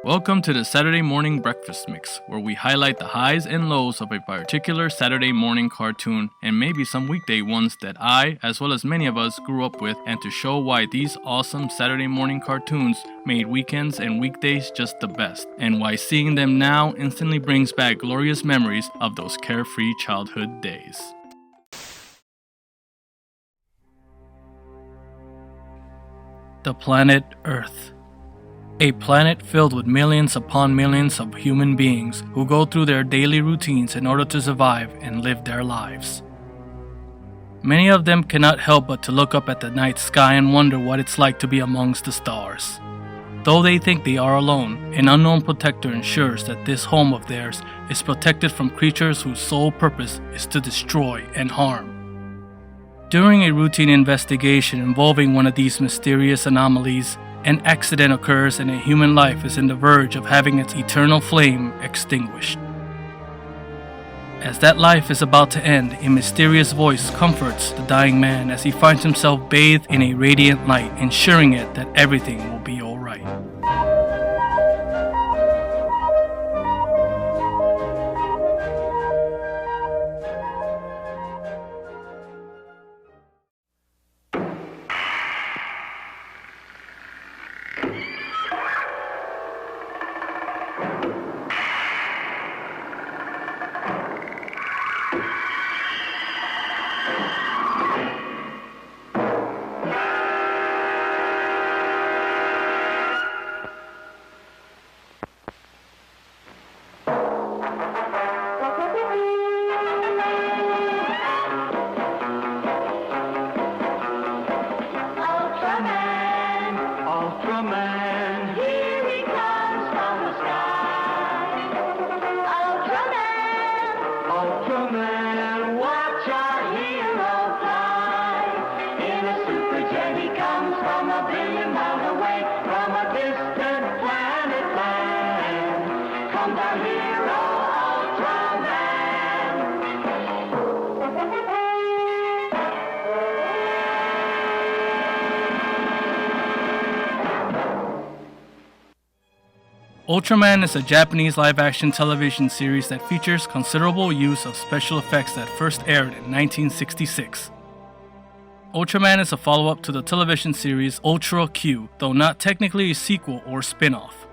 Welcome to the Saturday Morning Breakfast Mix, where we highlight the highs and lows of a particular Saturday morning cartoon and maybe some weekday ones that I, as well as many of us, grew up with, and to show why these awesome Saturday morning cartoons made weekends and weekdays just the best, and why seeing them now instantly brings back glorious memories of those carefree childhood days. The planet Earth. A planet filled with millions upon millions of human beings who go through their daily routines in order to survive and live their lives. Many of them cannot help but to look up at the night sky and wonder what it's like to be amongst the stars. Though they think they are alone, an unknown protector ensures that this home of theirs is protected from creatures whose sole purpose is to destroy and harm. During a routine investigation involving one of these mysterious anomalies, an accident occurs and a human life is on the verge of having its eternal flame extinguished. As that life is about to end, a mysterious voice comforts the dying man as he finds himself bathed in a radiant light, ensuring it that everything will be alright. Ultraman, here he comes from the sky. Ultraman, watch our hero fly. In a super jet he comes from a billion miles away, from a distant planet land. Comes our hero, Ultraman. Ultraman is a Japanese live-action television series that features considerable use of special effects that first aired in 1966. Ultraman is a follow-up to the television series Ultra Q, though not technically a sequel or spin-off.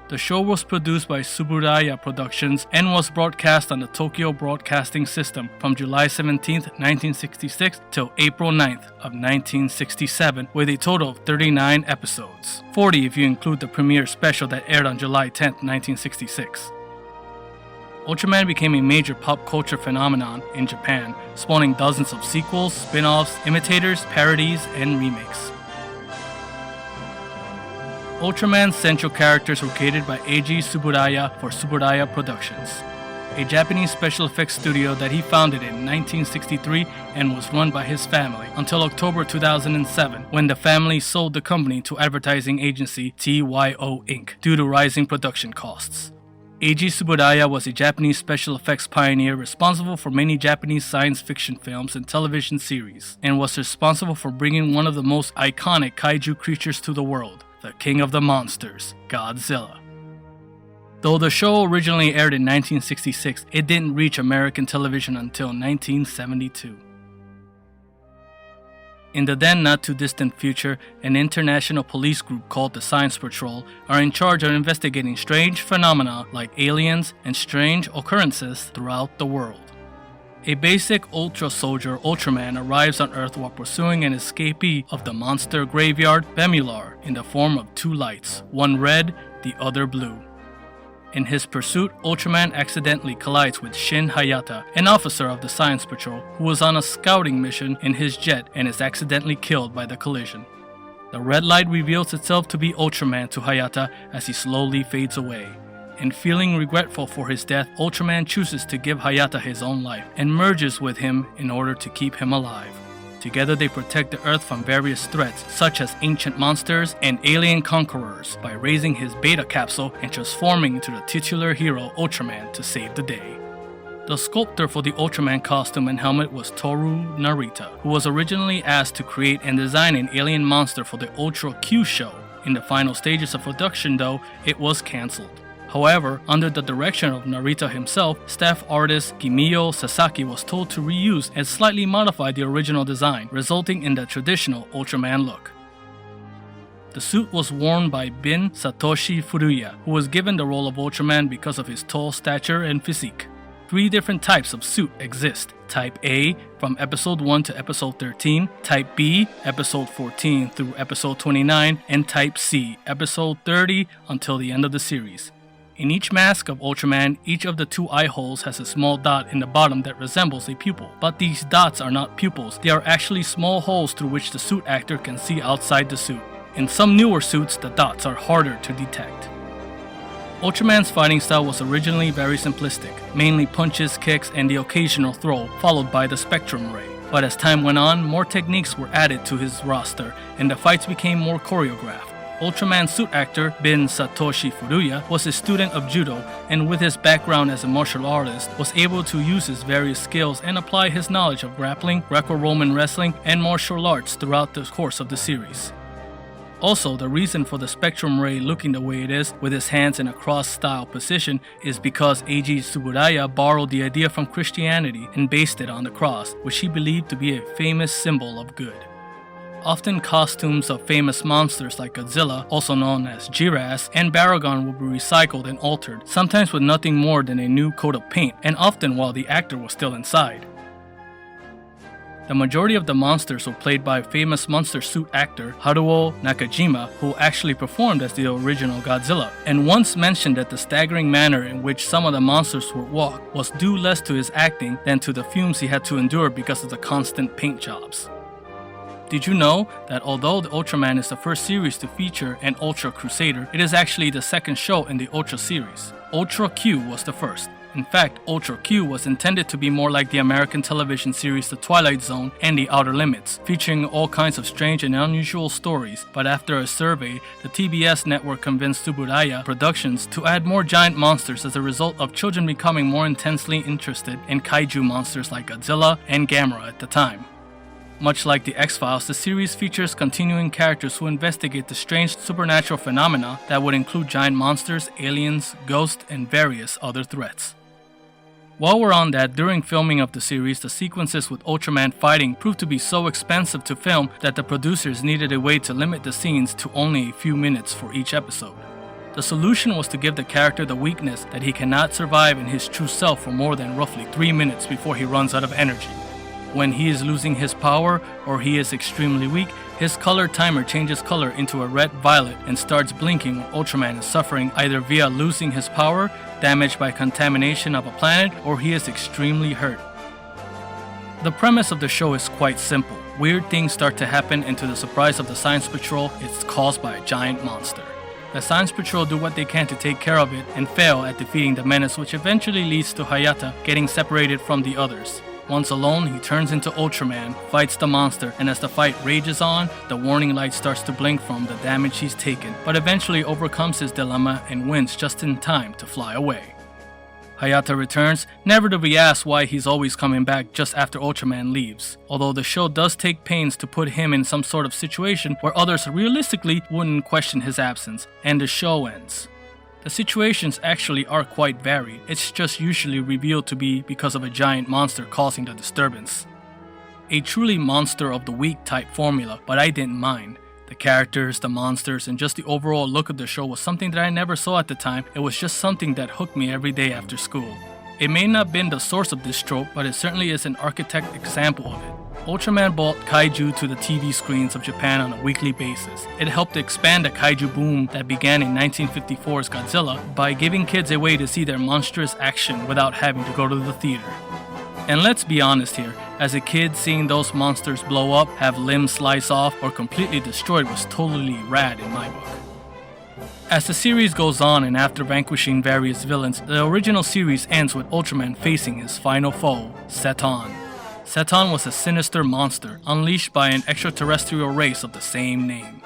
The show was produced by Tsuburaya Productions and was broadcast on the Tokyo Broadcasting System from July 17, 1966 till April 9th of 1967, with a total of 39 episodes. 40 if you include the premiere special that aired on July 10, 1966. Ultraman became a major pop culture phenomenon in Japan, spawning dozens of sequels, spin-offs, imitators, parodies, and remakes. Ultraman's central characters were created by Eiji Tsuburaya for Tsuburaya Productions, a Japanese special effects studio that he founded in 1963 and was run by his family until October 2007, when the family sold the company to advertising agency TYO Inc. due to rising production costs. Eiji Tsuburaya was a Japanese special effects pioneer responsible for many Japanese science fiction films and television series, and was responsible for bringing one of the most iconic kaiju creatures to the world, the king of the monsters, Godzilla. Though the show originally aired in 1966, it didn't reach American television until 1972. In the then not-too-distant future, an international police group called the Science Patrol are in charge of investigating strange phenomena like aliens and strange occurrences throughout the world. A basic Ultra Soldier, Ultraman, arrives on Earth while pursuing an escapee of the monster graveyard, Bemular, in the form of two lights, one red, the other blue. In his pursuit, Ultraman accidentally collides with Shin Hayata, an officer of the Science Patrol who was on a scouting mission in his jet and is accidentally killed by the collision. The red light reveals itself to be Ultraman to Hayata as he slowly fades away. And feeling regretful for his death, Ultraman chooses to give Hayata his own life and merges with him in order to keep him alive. Together they protect the Earth from various threats such as ancient monsters and alien conquerors by raising his beta capsule and transforming into the titular hero Ultraman to save the day. The sculptor for the Ultraman costume and helmet was Toru Narita, who was originally asked to create and design an alien monster for the Ultra Q show. In the final stages of production though, it was cancelled. However, under the direction of Narita himself, staff artist Gimiyo Sasaki was told to reuse and slightly modify the original design, resulting in the traditional Ultraman look. The suit was worn by Bin Satoshi Furuya, who was given the role of Ultraman because of his tall stature and physique. 3 different types of suit exist. Type A, from episode 1 to episode 13, Type B, episode 14 through episode 29, and Type C, episode 30 until the end of the series. In each mask of Ultraman, each of the 2 eye holes has a small dot in the bottom that resembles a pupil. But these dots are not pupils, they are actually small holes through which the suit actor can see outside the suit. In some newer suits, the dots are harder to detect. Ultraman's fighting style was originally very simplistic, mainly punches, kicks, and the occasional throw, followed by the Spectrum Ray. But as time went on, more techniques were added to his roster, and the fights became more choreographed. Ultraman suit actor Bin Satoshi Furuya was a student of judo, and with his background as a martial artist, was able to use his various skills and apply his knowledge of grappling, Greco-Roman wrestling, and martial arts throughout the course of the series. Also, the reason for the Spectrum Ray looking the way it is, with his hands in a cross-style position, is because Eiji Tsuburaya borrowed the idea from Christianity and based it on the cross, which he believed to be a famous symbol of good. Often costumes of famous monsters like Godzilla, also known as Jiras, and Baragon will be recycled and altered, sometimes with nothing more than a new coat of paint, and often while the actor was still inside. The majority of the monsters were played by famous monster suit actor Haruo Nakajima, who actually performed as the original Godzilla, and once mentioned that the staggering manner in which some of the monsters would walk was due less to his acting than to the fumes he had to endure because of the constant paint jobs. Did you know that although the Ultraman is the first series to feature an Ultra Crusader, it is actually the second show in the Ultra series? Ultra Q was the first. In fact, Ultra Q was intended to be more like the American television series The Twilight Zone and The Outer Limits, featuring all kinds of strange and unusual stories, but after a survey, the TBS network convinced Tsuburaya Productions to add more giant monsters as a result of children becoming more intensely interested in kaiju monsters like Godzilla and Gamera at the time. Much like The X-Files, the series features continuing characters who investigate the strange supernatural phenomena that would include giant monsters, aliens, ghosts, and various other threats. While we're on that, during filming of the series, the sequences with Ultraman fighting proved to be so expensive to film that the producers needed a way to limit the scenes to only a few minutes for each episode. The solution was to give the character the weakness that he cannot survive in his true self for more than roughly 3 minutes before he runs out of energy. When he is losing his power or he is extremely weak, his color timer changes color into a red-violet and starts blinking when Ultraman is suffering either via losing his power, damaged by contamination of a planet, or he is extremely hurt. The premise of the show is quite simple. Weird things start to happen, and to the surprise of the Science Patrol, it's caused by a giant monster. The Science Patrol do what they can to take care of it and fail at defeating the menace, which eventually leads to Hayata getting separated from the others. Once alone, he turns into Ultraman, fights the monster, and as the fight rages on, the warning light starts to blink from the damage he's taken, but eventually overcomes his dilemma and wins just in time to fly away. Hayata returns, never to be asked why he's always coming back just after Ultraman leaves, although the show does take pains to put him in some sort of situation where others realistically wouldn't question his absence, and the show ends. The situations actually are quite varied, it's just usually revealed to be because of a giant monster causing the disturbance. A truly monster of the week type formula, but I didn't mind. The characters, the monsters, and just the overall look of the show was something that I never saw at the time. It was just something that hooked me every day after school. It may not have been the source of this trope, but it certainly is an architect example of it. Ultraman brought kaiju to the TV screens of Japan on a weekly basis. It helped expand the kaiju boom that began in 1954's Godzilla by giving kids a way to see their monstrous action without having to go to the theater. And let's be honest here, as a kid, seeing those monsters blow up, have limbs slice off, or completely destroyed was totally rad in my book. As the series goes on and after vanquishing various villains, the original series ends with Ultraman facing his final foe, Seton. Seton was a sinister monster, unleashed by an extraterrestrial race of the same name.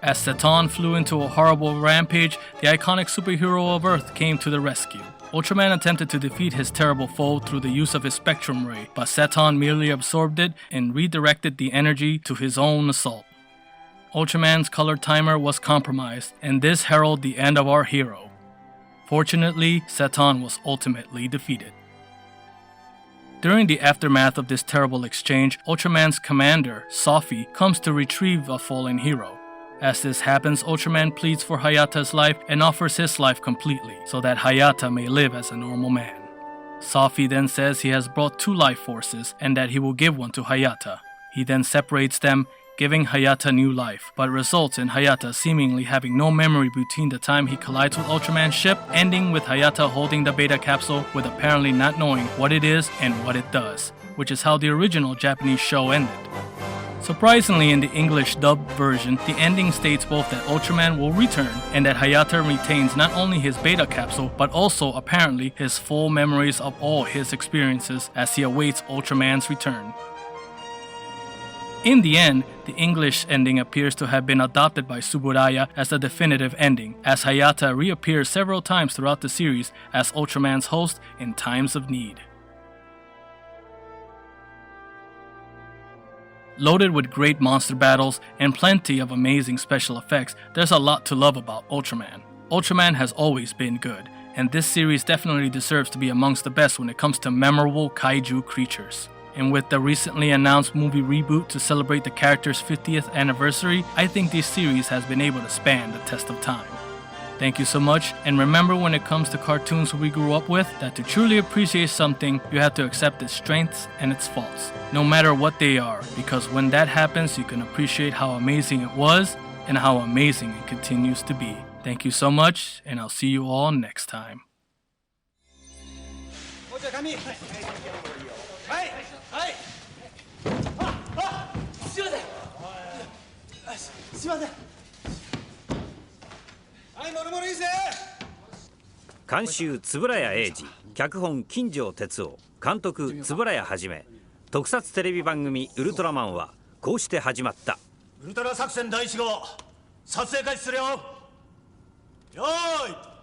As Seton flew into a horrible rampage, the iconic superhero of Earth came to the rescue. Ultraman attempted to defeat his terrible foe through the use of his Spectrum Ray, but Seton merely absorbed it and redirected the energy to his own assault. Ultraman's color timer was compromised, and this heralded the end of our hero. Fortunately, Seton was ultimately defeated. During the aftermath of this terrible exchange, Ultraman's commander, Sophie, comes to retrieve a fallen hero. As this happens, Ultraman pleads for Hayata's life and offers his life completely, so that Hayata may live as a normal man. Sophie then says he has brought 2 life forces and that he will give one to Hayata. He then separates them, giving Hayata new life, but results in Hayata seemingly having no memory between the time he collides with Ultraman's ship, ending with Hayata holding the beta capsule with apparently not knowing what it is and what it does, which is how the original Japanese show ended. Surprisingly, in the English dubbed version, the ending states both that Ultraman will return and that Hayata retains not only his beta capsule, but also apparently his full memories of all his experiences as he awaits Ultraman's return. In the end, the English ending appears to have been adopted by Tsuburaya as the definitive ending, as Hayata reappears several times throughout the series as Ultraman's host in times of need. Loaded with great monster battles and plenty of amazing special effects, there's a lot to love about Ultraman. Ultraman has always been good, and this series definitely deserves to be amongst the best when it comes to memorable kaiju creatures. And with the recently announced movie reboot to celebrate the character's 50th anniversary, I think this series has been able to span the test of time. Thank you so much, and remember when it comes to cartoons we grew up with, that to truly appreciate something, you have to accept its strengths and its faults, no matter what they are, because when that happens, you can appreciate how amazing it was and how amazing it continues to be. Thank you so much, and I'll see you all next time. 監修円谷英二、脚本金城哲夫、監督円谷はじめ、特撮テレビ番組ウルトラマンはこうして始まった。ウルトラ作戦第1号、撮影開始するよ。よーい